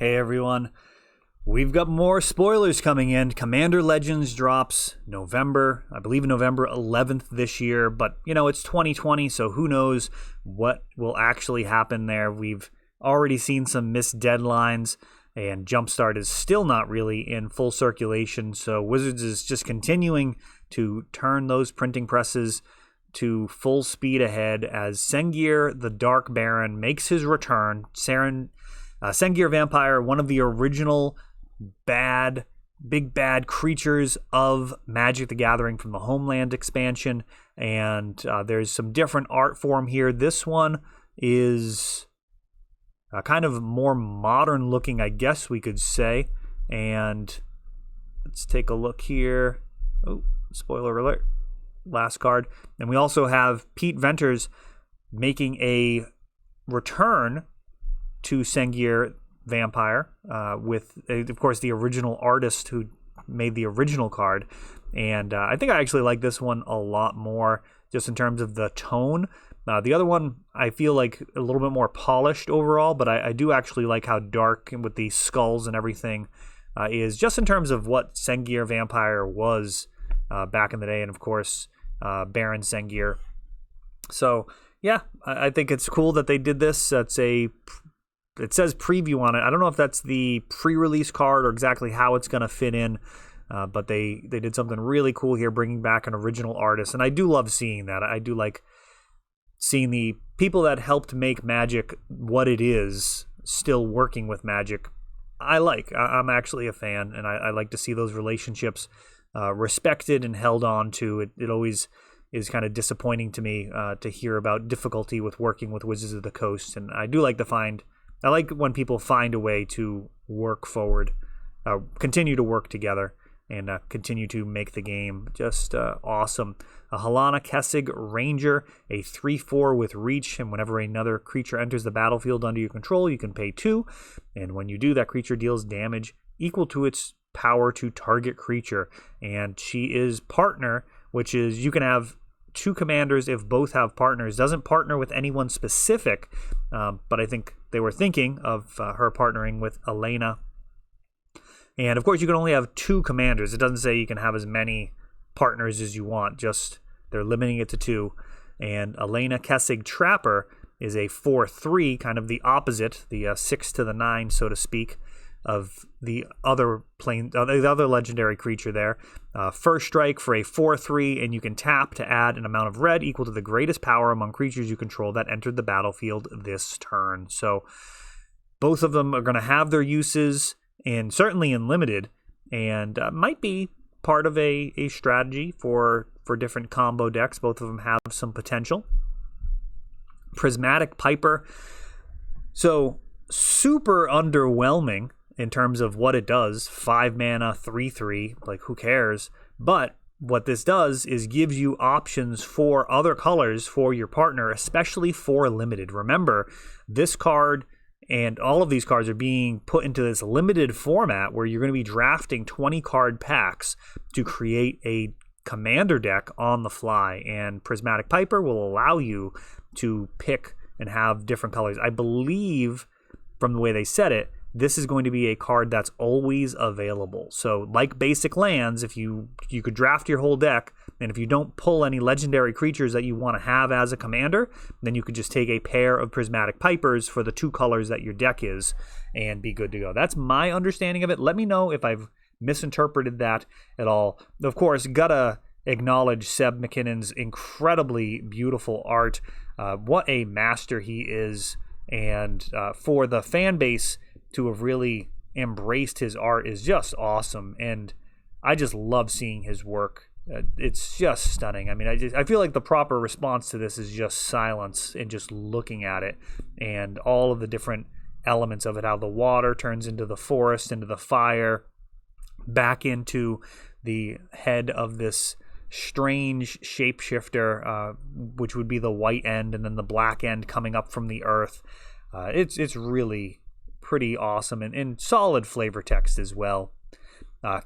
Hey everyone, we've got more spoilers coming in. Commander Legends drops November, I believe November 11th this year, but it's 2020, so who knows what will actually happen there. We've already seen some missed deadlines, and Jumpstart is still not really in full circulation, so Wizards is just continuing to turn those printing presses to full speed ahead as Sengir the Dark Baron makes his return. Sengir Vampire, one of the original big bad creatures of Magic the Gathering from the Homeland expansion, and there's some different art form here. This one is kind of more modern looking, I guess we could say, and let's take a look here. Oh, spoiler alert. Last card. And we also have Pete Venters making a return to Sengir Vampire with, of course, the original artist who made the original card. And I think I actually like this one a lot more just in terms of the tone. The other one, I feel like a little bit more polished overall, but I do actually like how dark with the skulls and everything is, just in terms of what Sengir Vampire was back in the day. And, of course, Baron Sengir. So, yeah, I think it's cool that they did this. It says preview on it. I don't know if that's the pre-release card or exactly how it's going to fit in, but they did something really cool here, bringing back an original artist, and I do love seeing that. I do like seeing the people that helped make Magic what it is still working with Magic. I'm actually a fan, and I like to see those relationships respected and held on to. It always is kind of disappointing to me to hear about difficulty with working with Wizards of the Coast, and I like when people find a way to work forward, continue to work together, and continue to make the game just awesome. A Helana Kessig Ranger, a 3/4 with reach, and whenever another creature enters the battlefield under your control, you can pay 2, and when you do, that creature deals damage equal to its power to target creature. And she is partner, which is you can have 2 commanders if both have partners. Doesn't partner with anyone specific, but I think they were thinking of her partnering with Elena. And of course, you can only have 2 commanders. It doesn't say you can have as many partners as you want, just they're limiting it to 2. And Elena Kessig Trapper is a 4/3, kind of the opposite, the 6 to the 9, so to speak, of the other legendary creature there. First strike for a 4/3, and you can tap to add an amount of red equal to the greatest power among creatures you control that entered the battlefield this turn. So both of them are going to have their uses, and certainly in limited, and might be part of a strategy for different combo decks. Both of them have some potential. Prismatic Piper. So super underwhelming in terms of what it does. 5 mana, 3/3, like who cares? But what this does is gives you options for other colors for your partner, especially for limited. Remember, this card and all of these cards are being put into this limited format where you're going to be drafting 20 card packs to create a commander deck on the fly, and Prismatic Piper will allow you to pick and have different colors. I believe from the way they said it, this is going to be a card that's always available. So like basic lands, if you could draft your whole deck, and if you don't pull any legendary creatures that you want to have as a commander, then you could just take a pair of Prismatic Pipers for the 2 colors that your deck is and be good to go. That's my understanding of it. Let me know if I've misinterpreted that at all. Of course, gotta acknowledge Seb McKinnon's incredibly beautiful art. What a master he is, and for the fan base to have really embraced his art is just awesome, and I just love seeing his work. It's just stunning. I mean, I feel like the proper response to this is just silence and just looking at it, and all of the different elements of it, how the water turns into the forest, into the fire, back into the head of this strange shapeshifter, which would be the white end, and then the black end coming up from the earth. It's really pretty awesome, and solid flavor text as well.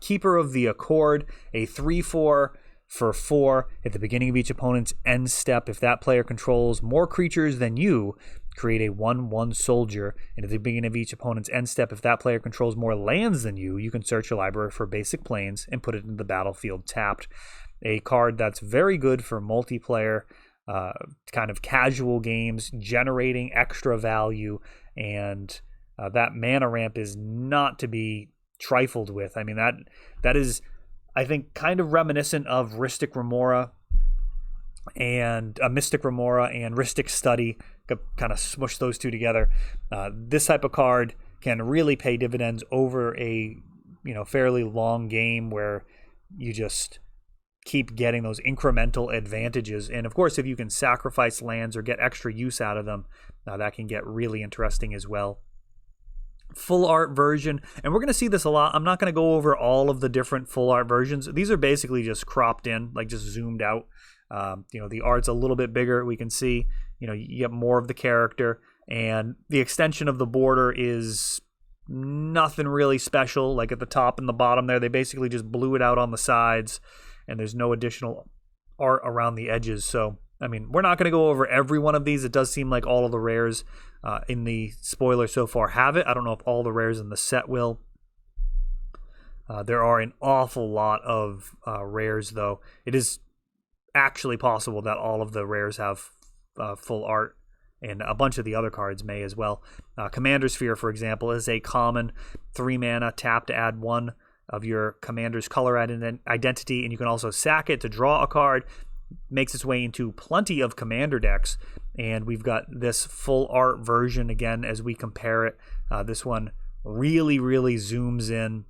Keeper of the Accord, a 3/4 for 4 at the beginning of each opponent's end step. If that player controls more creatures than you, Create a 1/1 soldier, and at the beginning of each opponent's end step, if that player controls more lands than you, you can search your library for basic planes and put it into the battlefield tapped. A card that's very good for multiplayer, kind of casual games, generating extra value, and that mana ramp is not to be trifled with. I mean, that is, I think, kind of reminiscent of Rhystic Remora and Mystic Remora and Rhystic Study. Kind of smush those two together. This type of card can really pay dividends over a fairly long game where you just keep getting those incremental advantages. And of course, if you can sacrifice lands or get extra use out of them, that can get really interesting as well. Full art version, and we're going to see this a lot. I'm not going to go over all of the different full art versions. These are basically just cropped in, like just zoomed out. The art's a little bit bigger. We can see, you get more of the character, and the extension of the border is nothing really special. Like at the top and the bottom there, they basically just blew it out on the sides, and there's no additional art around the edges. So, I mean, we're not going to go over every one of these. It does seem like all of the rares in the spoiler so far have it. I don't know if all the rares in the set will. There are an awful lot of rares, though. It is actually possible that all of the rares have full art, and a bunch of the other cards may as well. Commander Sphere, for example, is a common 3 mana tap to add 1 of your commander's color identity, and you can also sack it to draw a card. Makes its way into plenty of commander decks, and we've got this full art version again as we compare it. This one really zooms in.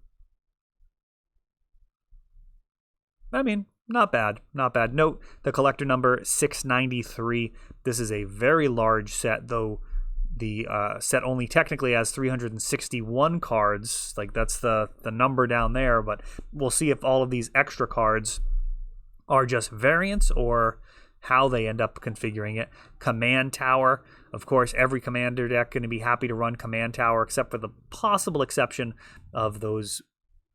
I mean, not bad. Note the collector number 693. This is a very large set, though the set only technically has 361 cards. Like, that's the number down there, but we'll see if all of these extra cards are just variants or how they end up configuring it. Command Tower. Of course, every commander deck going to be happy to run Command Tower, except for the possible exception of those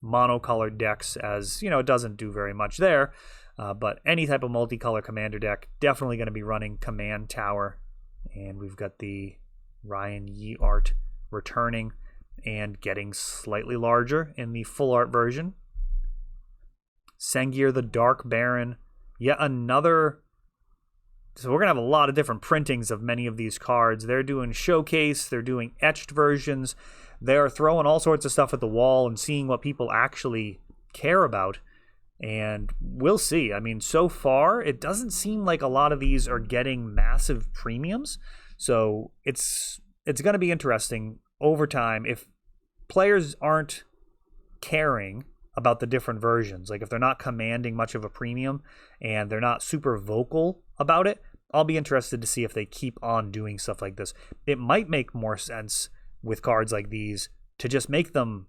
monocolored decks, as it doesn't do very much there. But any type of multicolor commander deck definitely going to be running Command Tower. And we've got the Ryan Yee art returning and getting slightly larger in the full art version. Sengir the Dark Baron, yet another. So we're going to have a lot of different printings of many of these cards. They're doing showcase, they're doing etched versions. They're throwing all sorts of stuff at the wall and seeing what people actually care about. And we'll see. I mean, so far, it doesn't seem like a lot of these are getting massive premiums. So it's going to be interesting over time if players aren't caring about the different versions. Like, if they're not commanding much of a premium and they're not super vocal about it, I'll be interested to see if they keep on doing stuff like this. It might make more sense with cards like these to just make them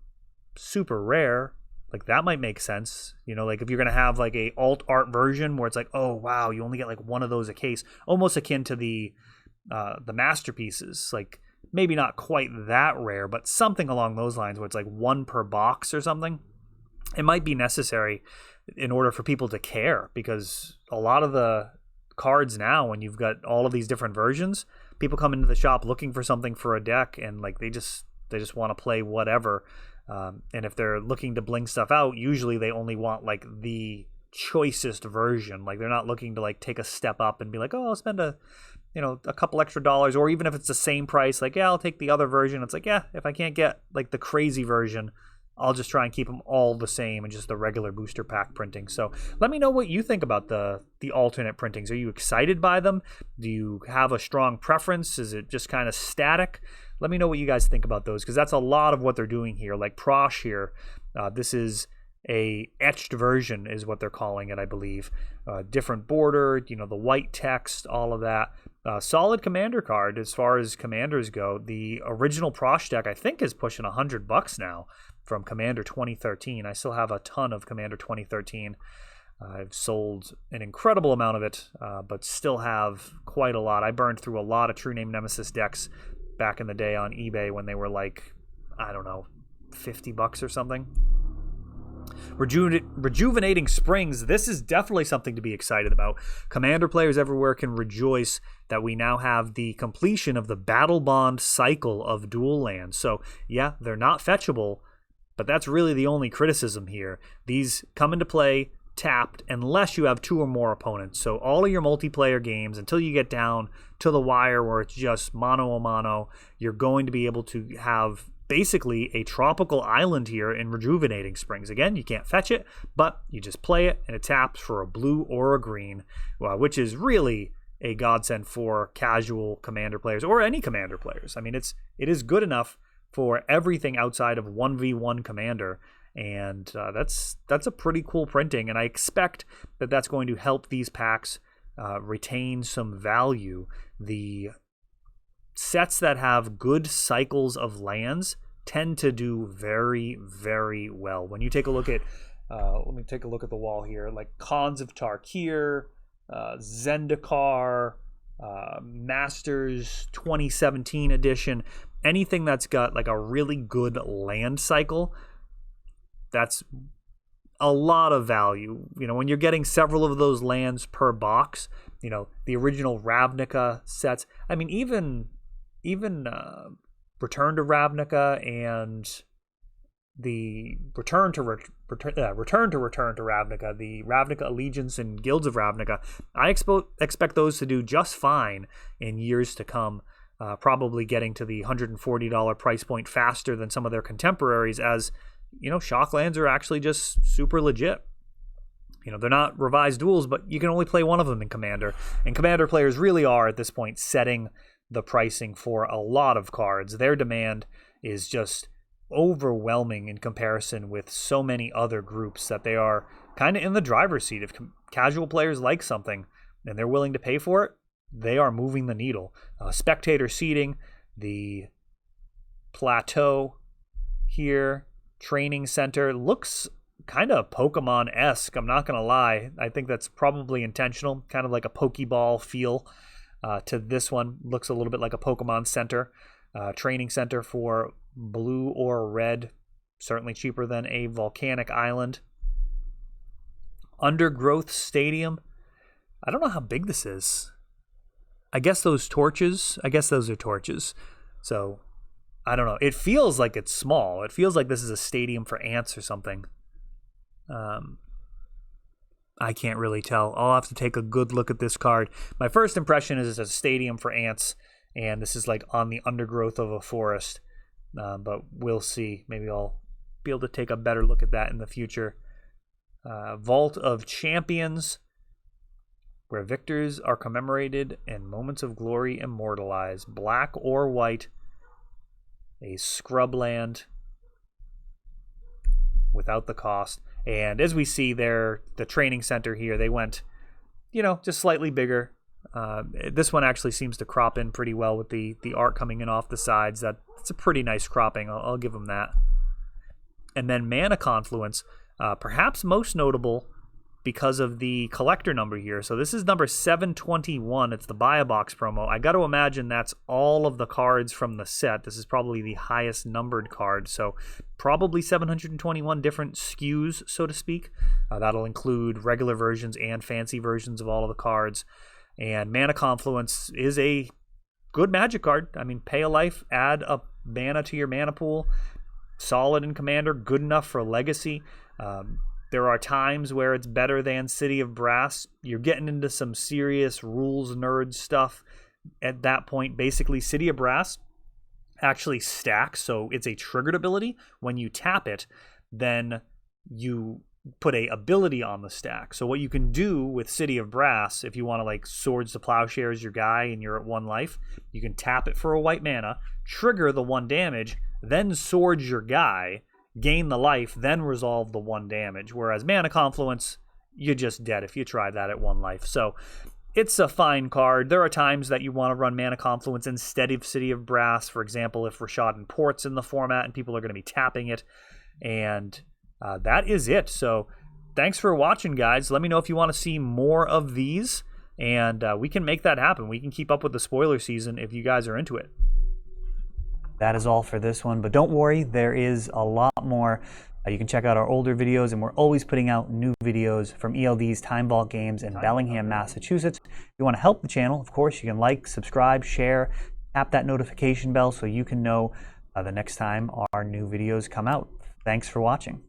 super rare. Like, that might make sense. Like if you're going to have like a alt art version where it's like, oh wow, you only get like one of those a case, almost akin to the masterpieces. Like, maybe not quite that rare, but something along those lines where it's like 1 per box or something. It might be necessary in order for people to care, because a lot of the cards now, when you've got all of these different versions, people come into the shop looking for something for a deck, and like they just want to play whatever. And if they're looking to bling stuff out, usually they only want like the choicest version. Like, they're not looking to like take a step up and be like, oh, I'll spend a couple extra dollars, or even if it's the same price, like, yeah, I'll take the other version. It's like, yeah, if I can't get like the crazy version, I'll just try and keep them all the same and just the regular booster pack printing. So let me know what you think about the alternate printings. Are you excited by them? Do you have a strong preference? Is it just kind of static? Let me know what you guys think about those, because that's a lot of what they're doing here. Like Prosh here, this is a etched version is what they're calling it, I believe. Different border, the white text, all of that. Solid commander card as far as commanders go. The original Prosh deck, I think, is pushing $100 now from Commander 2013. I still have a ton of Commander 2013. I've sold an incredible amount of it, but still have quite a lot. I burned through a lot of True Name Nemesis decks back in the day on eBay when they were like, I don't know, $50 or something. Rejuvenating Springs. This is definitely something to be excited about. Commander players everywhere can rejoice that we now have the completion of the Battle Bond cycle of dual lands. So yeah, they're not fetchable, but that's really the only criticism here. These come into play tapped unless you have 2 or more opponents. So all of your multiplayer games, until you get down to the wire where it's just mano a mano, you're going to be able to have basically a tropical island here in Rejuvenating Springs. Again, you can't fetch it, but you just play it and it taps for a blue or a green, which is really a godsend for casual Commander players or any Commander players. I mean, it is good enough for everything outside of 1v1 Commander, and that's a pretty cool printing, and I expect that that's going to help these packs retain some value. The sets that have good cycles of lands tend to do very, very well. When you take a look at, let me take a look at the wall here, like Khans of Tarkir, Zendikar, Masters 2017 edition, anything that's got like a really good land cycle, that's a lot of value. You know, when you're getting several of those lands per box, you know, the original Ravnica sets, I mean, even Return to Ravnica and the Return to Ravnica, the Ravnica Allegiance and Guilds of Ravnica, I expect those to do just fine in years to come, probably getting to the $140 price point faster than some of their contemporaries, as, you know, Shocklands are actually just super legit. You know, they're not revised duels, but you can only play one of them in Commander, and Commander players really are at this point setting the pricing for a lot of cards. Their demand is just overwhelming in comparison with so many other groups that they are kind of in the driver's seat. If casual players like something and they're willing to pay for it, they are moving the needle. Spectator seating, the plateau here, training center, looks kind of Pokemon-esque. I'm not going to lie. I think that's probably intentional, kind of like a Pokeball feel to this one. Looks a little bit like a Pokemon Center. Training center for blue or red, certainly cheaper than a volcanic island. Undergrowth Stadium. I don't know how big this is. I guess those are torches. So, I don't know. It feels like it's small. It feels like this is a stadium for ants or something. I can't really tell. I'll have to take a good look at this card. My first impression is it's a stadium for ants, and this is like on the undergrowth of a forest. But we'll see. Maybe I'll be able to take a better look at that in the future. Vault of Champions, where victors are commemorated and moments of glory immortalized. Black or white. A scrubland without the cost. And as we see there, the training center here, they went, you know, just slightly bigger. This one actually seems to crop in pretty well with the art coming in off the sides. That's a pretty nice cropping. I'll give them that. And then Mana Confluence, perhaps most notable because of the collector number here. So this is number 721. It's the Buy a Box promo. I got to imagine that's all of the cards from the set. This is probably the highest numbered card. So probably 721 different SKUs, so to speak. That'll include regular versions and fancy versions of all of the cards. And Mana Confluence is a good Magic card. I mean, pay a life, add a mana to your mana pool. Solid in Commander, good enough for Legacy. There are times where it's better than City of Brass. You're getting into some serious rules nerd stuff at that point. Basically, City of Brass actually stacks, so it's a triggered ability. When you tap it, then you put a ability on the stack. So what you can do with City of Brass, if you want to like Swords to Plowshares your guy and you're at 1 life, you can tap it for a white mana, trigger the 1 damage, then Swords your guy, gain the life, then resolve the 1 damage. Whereas Mana Confluence, you're just dead if you try that at 1 life. So it's a fine card. There are times that you want to run Mana Confluence instead of City of Brass. For example, if Rashadan Port's in the format and people are going to be tapping it. And that is it. So thanks for watching, guys. Let me know if you want to see more of these. And we can make that happen. We can keep up with the spoiler season if you guys are into it. That is all for this one, but don't worry, there is a lot more You can check out our older videos, and we're always putting out new videos from ELD's Time Vault games in Bellingham, Massachusetts. If you want to help the channel, of course, you can like, subscribe, share, tap that notification bell so you can know the next time our new videos come out. Thanks for watching.